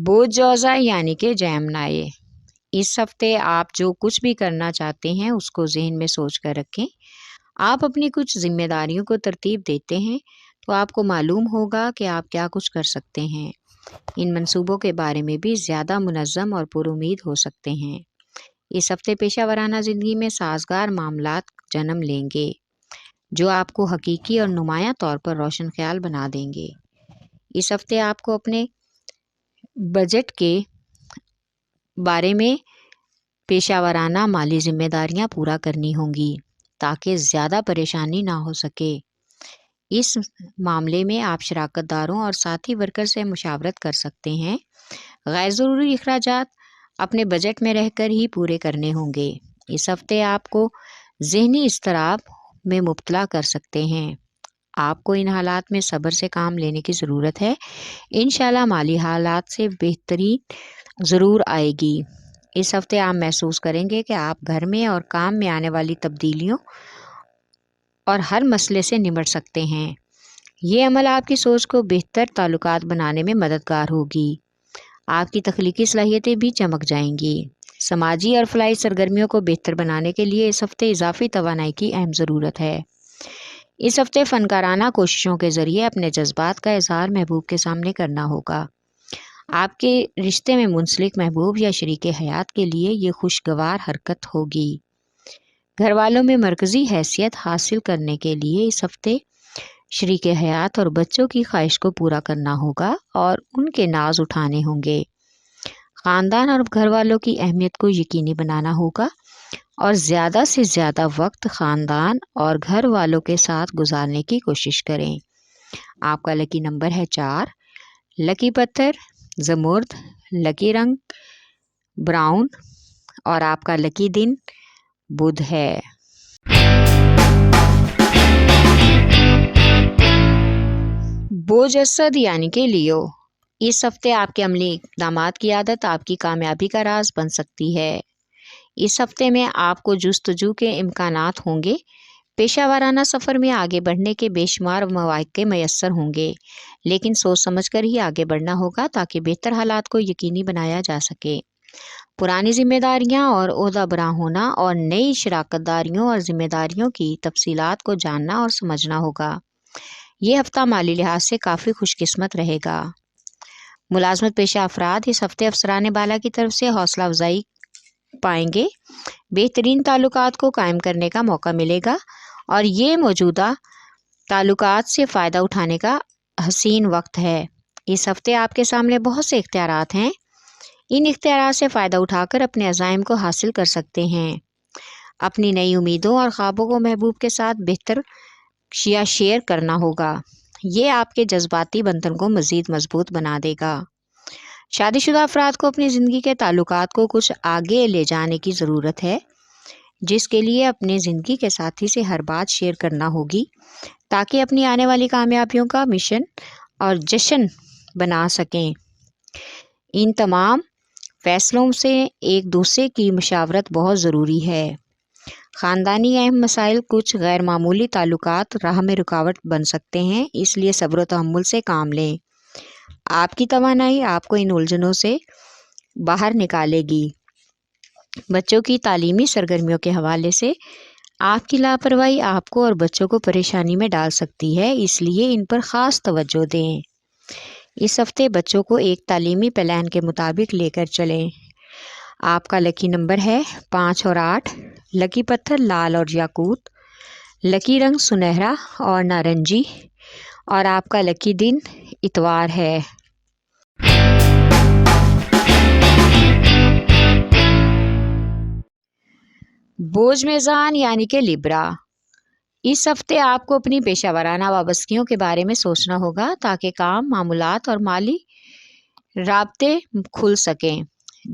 बोझ जोज़ा यानी कि जैमनाए। इस हफ्ते आप जो कुछ भी करना चाहते हैं उसको ज़हन में सोच कर रखें। आप अपनी कुछ जिम्मेदारियों को तरतीब देते हैं तो आपको मालूम होगा कि आप क्या कुछ कर सकते हैं। इन मंसूबों के बारे में भी ज़्यादा मुनज़्ज़म और पुरुमीद हो सकते हैं। इस हफ्ते पेशा वराना ज़िंदगी में साजगार मामलात जन्म लेंगे जो आपको हकीकी और नुमायां तौर पर रोशन ख्याल बना देंगे। इस हफ्ते आपको अपने बजट के बारे में पेशा वराना माली जिम्मेदारियां पूरा करनी होंगी ताकि ज़्यादा परेशानी ना हो सके। इस मामले में आप शराकतदारों और साथी वर्कर से मुशावरत कर सकते हैं। गैर ज़रूरी अखराजात अपने बजट में रहकर ही पूरे करने होंगे। इस हफ्ते आपको ज़हनी इज़्तिराब में मुब्तला कर सकते हैं। आपको इन हालात में सब्र से काम लेने की ज़रूरत है। इंशाल्लाह माली हालात से बेहतरी ज़रूर आएगी। इस हफ्ते आप महसूस करेंगे कि आप घर में और काम में आने वाली तब्दीलियों और हर मसले से निपट सकते हैं। ये अमल आपकी सोच को बेहतर ताल्लुकात बनाने में मददगार होगी। आपकी तख्लीकी सलाहियतें भी चमक जाएंगी। समाजी और फलाही सरगर्मियों को बेहतर बनाने के लिए इस हफ्ते इजाफी तवानाई की अहम ज़रूरत है। इस हफ्ते फ़नकाराना कोशिशों के ज़रिए अपने जज्बात का इजहार महबूब के सामने करना होगा। आपके रिश्ते में मुंसलिक महबूब या शरीके हयात के लिए ये खुशगवार हरकत होगी। घर वालों में मरकज़ी हैसियत हासिल करने के लिए इस हफ्ते शरीके हयात और बच्चों की ख्वाहिश को पूरा करना होगा और उनके नाज उठाने होंगे। ख़ानदान और घर वालों की अहमियत को यकीनी बनाना होगा और ज़्यादा से ज़्यादा वक्त ख़ानदान और घर वालों के साथ गुजारने की कोशिश करें। आपका लकी नंबर है 4, लकी पत्थर ज़मुर्द, लकी रंग ब्राउन और आपका लकी दिन बुध है। बोझ असद यानी कि लियो। इस हफ्ते आपके अमली इक़दामात की आदत आपकी कामयाबी का राज बन सकती है। इस हफ्ते में आपको जुस्तजू के इम्कानात होंगे। पेशा वाराना सफ़र में आगे बढ़ने के बेशुमार मौक़े मैसर होंगे, लेकिन सोच समझ कर ही आगे बढ़ना होगा ताकि बेहतर हालात को यकीनी बनाया जा सके। पुरानी जिम्मेदारियां और ओहदा बरा होना और नई शराकतदारियों और जिम्मेदारियों की तफसीलात को जानना और समझना होगा। ये हफ्ता माली लिहाज से काफ़ी खुशकिस्मत रहेगा। मुलाजमत पेशा अफराद इस हफ्ते अफसरान बाला की तरफ से हौसला अफजाई पाएंगे। बेहतरीन ताल्लुकात को कायम करने का मौका मिलेगा और ये मौजूदा ताल्लुकात से फ़ायदा उठाने का हसीन वक्त है। इस हफ्ते आपके सामने बहुत से इख्तियारात हैं। इन इख्तियारात से फ़ायदा उठाकर अपने अज़ाइम को हासिल कर सकते हैं। अपनी नई उम्मीदों और ख्वाबों को महबूब के साथ बेहतर या शेयर करना होगा। ये आपके जज्बाती बंधन को मज़ीद मजबूत बना देगा। शादीशुदा अफराद को अपनी ज़िंदगी के ताल्लुकात को कुछ आगे ले जाने की ज़रूरत है, जिसके लिए अपने ज़िंदगी के साथी से हर बात शेयर करना होगी ताकि अपनी आने वाली कामयाबियों का मिशन और जश्न बना सकें। इन तमाम फ़ैसलों से एक दूसरे की मशावरत बहुत ज़रूरी है। ख़ानदानी अहम मसाइल कुछ गैर मामूली ताल्लुकात राह में रुकावट बन सकते हैं, इसलिए सब्र व तहम्मुल से काम लें। आपकी तवानाई आपको इन उलझनों से बाहर निकालेगी। बच्चों की तालीमी सरगर्मियों के हवाले से आपकी लापरवाही आपको और बच्चों को परेशानी में डाल सकती है, इसलिए इन पर ख़ास तवज्जो दें। इस हफ्ते बच्चों को एक तालीमी प्लान के मुताबिक लेकर चलें। आपका लकी नंबर है 5 और 8, लकी पत्थर लाल और याकूत, लकी रंग सुनहरा और नारंगी और आपका लकी दिन इतवार है। बोझ मेज़ान यानी कि लिब्रा। इस हफ्ते आपको अपनी पेशा वराना वाबस्तगियों के बारे में सोचना होगा ताकि काम, मामूलात और माली राब्ते खुल सकें।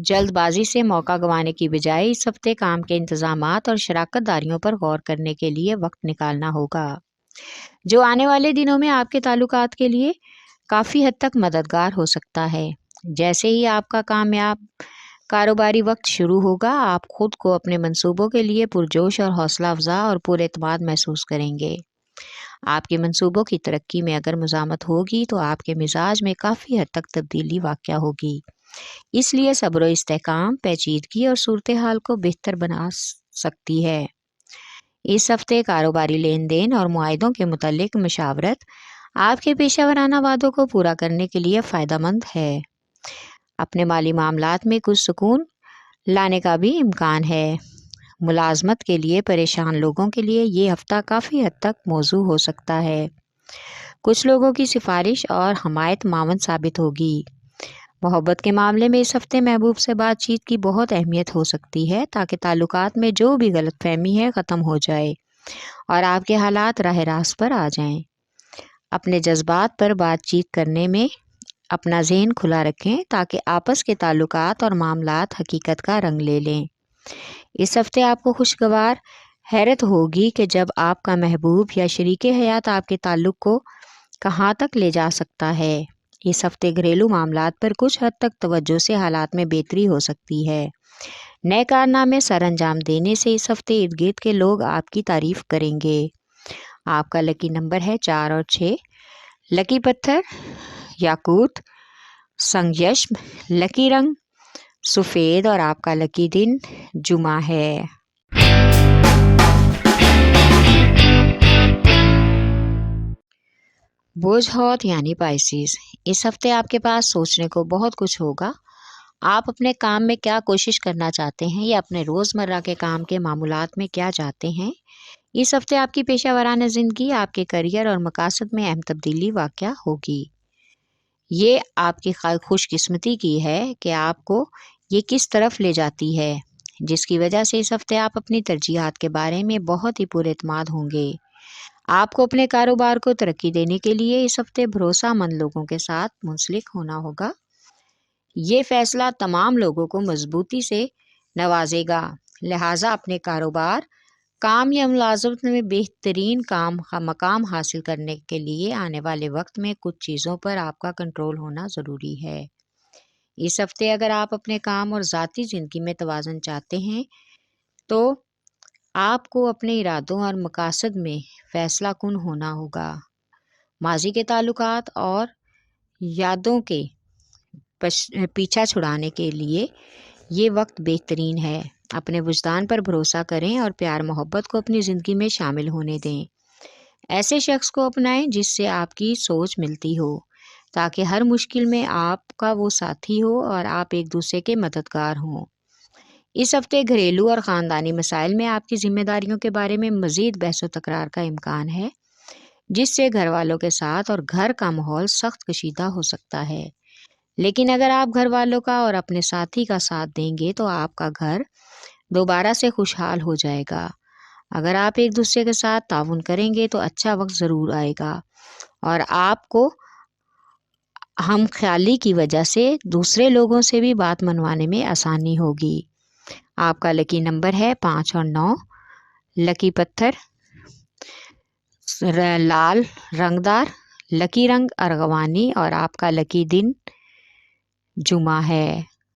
जल्दबाजी से मौका गंवाने की बजाय इस हफ्ते काम के इंतज़ामात और शराकतदारियों पर गौर करने के लिए वक्त निकालना होगा, जो आने वाले दिनों में आपके ताल्लुकात के लिए काफ़ी हद तक मददगार हो सकता है। जैसे ही आपका कामयाब कारोबारी वक्त शुरू होगा, आप खुद को अपने मंसूबों के लिए पुरजोश और हौसला अफजा और पुरएतमाद महसूस करेंगे। आपके मंसूबों की तरक्की में अगर मुज़ामत होगी तो आपके मिजाज में काफ़ी हद तक तब्दीली वाक़या होगी। اس لیے صبر و استحکام پیچیدگی اور صورتحال کو بہتر بنا سکتی ہے۔ اس ہفتے کاروباری لین دین اور معاہدوں کے متعلق مشاورت آپ کے پیشہ ورانہ وعدوں کو پورا کرنے کے لیے فائدہ مند ہے۔ اپنے مالی معاملات میں کچھ سکون لانے کا بھی امکان ہے۔ ملازمت کے لیے پریشان لوگوں کے لیے یہ ہفتہ کافی حد تک موزوں ہو سکتا ہے۔ کچھ لوگوں کی سفارش اور حمایت معاون ثابت ہوگی۔ محبت کے معاملے میں اس ہفتے محبوب سے بات چیت کی بہت اہمیت ہو سکتی ہے تاکہ تعلقات میں جو بھی غلط فہمی ہے ختم ہو جائے اور آپ کے حالات راہ راست پر آ جائیں۔ اپنے جذبات پر بات چیت کرنے میں اپنا ذہن کھلا رکھیں تاکہ آپس کے تعلقات اور معاملات حقیقت کا رنگ لے لیں۔ اس ہفتے آپ کو خوشگوار حیرت ہوگی کہ جب آپ کا محبوب یا شریک حیات آپ کے تعلق کو کہاں تک لے جا سکتا ہے۔ اس ہفتے گھریلو معاملات پر کچھ حد تک توجہ سے حالات میں بہتری ہو سکتی ہے۔ نئے کارنامے سر انجام دینے سے اس ہفتے ارد گرد کے لوگ آپ کی تعریف کریں گے۔ آپ کا لکی نمبر ہے 4 اور 6۔ لکی پتھر یاقوت سنگیشم، لکی رنگ سفید اور آپ کا لکی دن جمعہ ہے۔ بوجھ ہوت یعنی پائسیز، اس ہفتے آپ کے پاس سوچنے کو بہت کچھ ہوگا۔ آپ اپنے کام میں کیا کوشش کرنا چاہتے ہیں یا اپنے روزمرہ کے کام کے معمولات میں کیا چاہتے ہیں۔ اس ہفتے آپ کی پیشہ ورانہ زندگی آپ کے کیریئر اور مقاصد میں اہم تبدیلی واقع ہوگی۔ یہ آپ کی خوش قسمتی کی ہے کہ آپ کو یہ کس طرف لے جاتی ہے، جس کی وجہ سے اس ہفتے آپ اپنی ترجیحات کے بارے میں بہت ہی پُر اعتماد ہوں گے۔ آپ کو اپنے کاروبار کو ترقی دینے کے لیے اس ہفتے بھروسہ مند لوگوں کے ساتھ منسلک ہونا ہوگا۔ یہ فیصلہ تمام لوگوں کو مضبوطی سے نوازے گا، لہٰذا اپنے کاروبار، کام یا ملازمت میں بہترین مقام حاصل کرنے کے لیے آنے والے وقت میں کچھ چیزوں پر آپ کا کنٹرول ہونا ضروری ہے۔ اس ہفتے اگر آپ اپنے کام اور ذاتی زندگی میں توازن چاہتے ہیں تو آپ کو اپنے ارادوں اور مقاصد میں فیصلہ کن ہونا ہوگا۔ ماضی کے تعلقات اور یادوں کے پیچھا چھڑانے کے لیے یہ وقت بہترین ہے۔ اپنے وجدان پر بھروسہ کریں اور پیار محبت کو اپنی زندگی میں شامل ہونے دیں۔ ایسے شخص کو اپنائیں جس سے آپ کی سوچ ملتی ہو تاکہ ہر مشکل میں آپ کا وہ ساتھی ہو اور آپ ایک دوسرے کے مددگار ہوں۔ اس ہفتے گھریلو اور خاندانی مسائل میں آپ کی ذمہ داریوں کے بارے میں مزید بحث و تکرار کا امکان ہے، جس سے گھر والوں کے ساتھ اور گھر کا ماحول سخت کشیدہ ہو سکتا ہے۔ لیکن اگر آپ گھر والوں کا اور اپنے ساتھی کا ساتھ دیں گے تو آپ کا گھر دوبارہ سے خوشحال ہو جائے گا۔ اگر آپ ایک دوسرے کے ساتھ تعاون کریں گے تو اچھا وقت ضرور آئے گا اور آپ کو ہم خیالی کی وجہ سے دوسرے لوگوں سے بھی بات منوانے میں آسانی ہوگی۔ آپ کا لکی نمبر ہے 5 اور 9۔ لکی پتھر لال رنگدار، لکی رنگ ارغوانی اور آپ کا لکی دن جمعہ ہے۔